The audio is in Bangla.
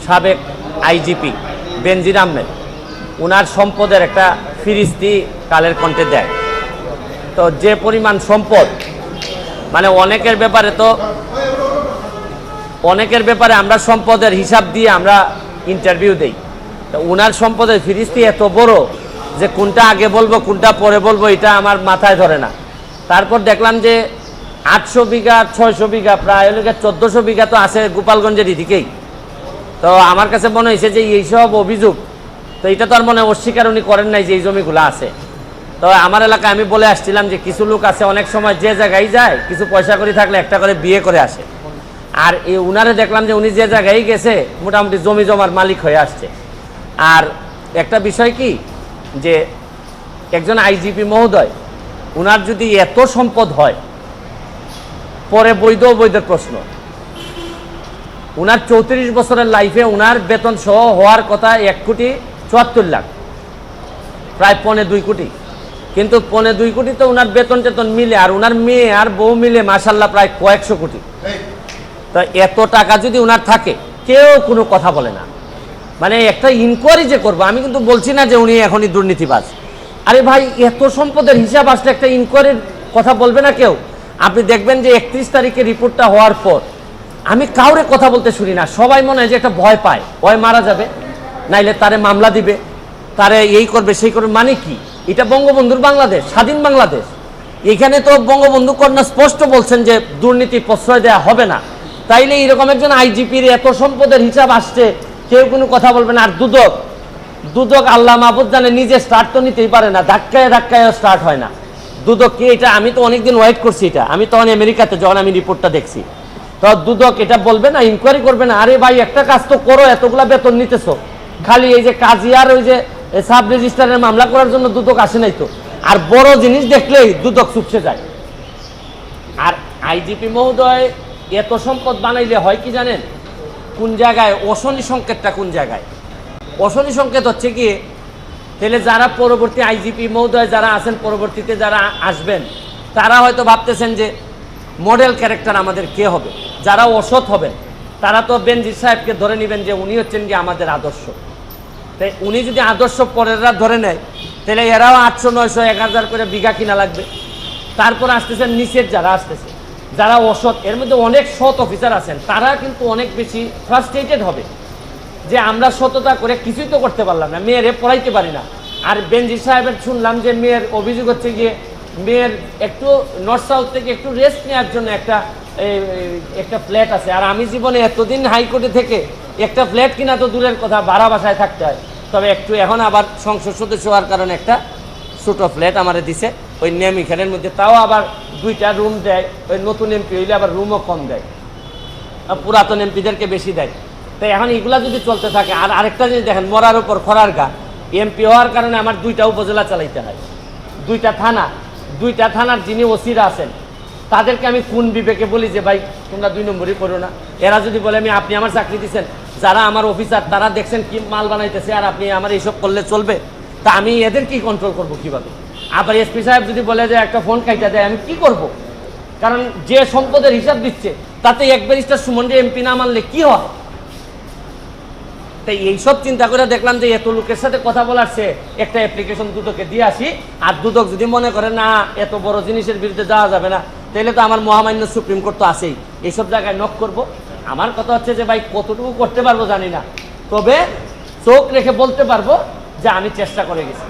সাবেক আইজিপি বেনজির আহমেদ ওনার সম্পদের একটা ফিরিস্তি কালের কণ্ঠে দেয়। তো যে পরিমাণ সম্পদ, মানে অনেকের ব্যাপারে আমরা সম্পদের হিসাব দিয়ে আমরা ইন্টারভিউ দেই। তো ওনার সম্পদের ফিরিস্তি এত বড় যে কোনটা আগে বলবো কোনটা পরে বলবো এটা আমার মাথায় ধরে না। তারপর দেখলাম যে 800 বিঘা 600 বিঘা প্রায় 1400 বিঘা তো আছে গোপালগঞ্জের দিকেই। তো আমার কাছে মনে হয়েছে যে এইসব অভিযোগ, তো এটা তো আর মনে অস্বীকার উনি করেন নাই যে এই জমিগুলো আছে। তো আমার এলাকায় আমি বলে আসছিলাম যে কিছু লোক আছে অনেক সময় যে জায়গায় যায় কিছু পয়সা করে থাকলে একটা করে বিয়ে করে আসে, আর এই উনারে দেখলাম যে উনি যে জায়গায় গেছে মোটামুটি জমি জমার মালিক হয়ে আসছে। আর একটা বিষয় কি যে একজন আইজিপি মহোদয় উনার যদি এত সম্পদ হয়, পরে বৈধ অবৈধের প্রশ্ন, উনার 34 বছরের লাইফে উনার বেতন সহ হওয়ার কথা 1,74,00,000, প্রায় 1.25 কোটি। কিন্তু 1.25 কোটি তো উনার বেতন টেতন মিলে আর উনার মেয়ে আর বউ মিলে মাশাল্লাহ প্রায় কয়েকশো কোটি। তো এত টাকা যদি উনার থাকে কেউ কোনো কথা বলে না। মানে একটা ইনকোয়ারি যে করবো, আমি কিন্তু বলছি না যে উনি এখনই দুর্নীতিবাজ। আরে ভাই, এত সম্পদের হিসাব আসলে একটা ইনকোয়ারির কথা বলবে না কেউ? আপনি দেখবেন যে 31 তারিখে রিপোর্টটা হওয়ার পর আমি কাউরে কথা বলতে শুনি না। সবাই মনে হয় যে একটা ভয় পায়, ভয় মারা যাবে, নাইলে তারে মামলা দিবে, তারে এই করবে সেই করবে। মানে কি? এটা বঙ্গবন্ধুর বাংলাদেশ, স্বাধীন বাংলাদেশ। এখানে তো বঙ্গবন্ধু কন্যা স্পষ্ট বলছেন যে দুর্নীতি প্রশ্রয় দেওয়া হবে না। তাইলে এরকম একজন আইজিপির এত সম্পদের হিসাব আসছে, কেউ কোনো কথা বলবে না। আর দুদক আল্লাহ মাহফুজ জানে নিজে স্টার্ট তো নিতেই পারে না, ধাক্কায় স্টার্ট হয় না। দুদক কি এটা? আমি তো অনেকদিন ওয়েট করছি এটা। আমি তখন আমেরিকাতে যখন আমি রিপোর্টটা দেখছি, তো দুদক এটা বলবে না, ইনকোয়ারি করবে না? আরে ভাই, একটা কাজ তো করো, এতগুলা বেতন নিতেছো, খালি এই যে কাজী আর ওই যে সাব রেজিস্ট্রারের মামলা করার জন্য দুদক আসে নাই তো। আর বড় জিনিস দেখলেই দুদক চুপসে যায়। আর আইজিপি মহোদয় এত সম্পদ বানাইলে হয় কি জানেন? কোন জায়গায় অশনি সংকেতটা, কোন জায়গায় অশনি সংকেত হচ্ছে কি, তাহলে যারা পরবর্তী আইজিপি মহোদয় যারা আছেন, পরবর্তীতে যারা আসবেন, তারা হয়তো ভাবতেছেন যে মডেল ক্যারেক্টার আমাদের কে হবে। যারা অসৎ হবেন তারা তো বেনজির সাহেবকে ধরে নেবেন যে উনি হচ্ছেন কি আমাদের আদর্শ। তাই উনি যদি আদর্শ পরেররা ধরে নেয়, তাহলে এরাও 800, 900, 1000 করে বিঘা কিনা লাগবে। তারপর আসতেছেন নিচের যারা আসতেছে, যারা অসৎ, এর মধ্যে অনেক সৎ অফিসার আছেন, তারা কিন্তু অনেক বেশি ফ্রাস্ট্রেটেড হবে যে আমরা সততা করে কিছুই তো করতে পারলাম না, মেয়েরে পড়াইতে পারি না। আর বেনজির সাহেবের শুনলাম যে মেয়ের অভিযোগ হচ্ছে গিয়ে মেয়ের একটু নর্থ সাউথ থেকে একটু রেস্ট নেওয়ার জন্য একটা ফ্ল্যাট আছে। আর আমি জীবনে এতদিন হাইকোর্টে থেকে একটা ফ্ল্যাট কিনা তো দূরের কথা, ভাড়া বাসায় থাকতে হয়। তবে একটু এখন আবার সংসদ সদস্য হওয়ার কারণে একটা ছোটো ফ্ল্যাট আমারে দিছে ওই নেমিখানের মধ্যে, তাও আবার 2টা রুম দেয়। ওই নতুন এমপি হইলে আবার রুমও কম দেয়, পুরাতন এমপিদেরকে বেশি দেয়। তাই এখন এগুলা যদি চলতে থাকে, আর আরেকটা জিনিস দেখেন, মরার উপর খরার গা, এমপি হওয়ার কারণে আমার 2টা উপজেলা চালাইতে হয়, 2টা থানার যিনি ওসিরা আছেন তাদেরকে আমি কোন বিবেকে বলি যে ভাই তোমরা 2 নম্বরই করো না? এরা যদি বলে আপনি আমার চাকরি দিচ্ছেন, যারা আমার অফিসার তারা দেখছেন কি মাল বানাইতেছে, আর আপনি আমার এইসব করলে চলবে? তা আমি এদের কি কন্ট্রোল করবো কিভাবে? আবার এসপি সাহেব যদি বলে যে একটা ফোন কাইটা দেয়, আমি কি করব? কারণ যে সম্পদের হিসাব দিচ্ছে তাতে এক ব্যারিস্টার সুমনকে এমপি না মানলে কি হয়? তাই এইসব চিন্তা করে দেখলাম যে এত লোকের সাথে কথা বলার চেয়ে একটা অ্যাপ্লিকেশন দুদকে দিয়ে আসি। আর দুদক যদি মনে করে না এত বড় জিনিসের বিরুদ্ধে যাওয়া যাবে না, তাহলে তো আমার মহামান্য সুপ্রিম কোর্ট তো আছেই, এইসব জায়গায় নক করব। আমার কথা হচ্ছে যে ভাই কতটুকু করতে পারবো জানি না, তবে চোখ রেখে বলতে পারবো যে আমি চেষ্টা করে গেছি।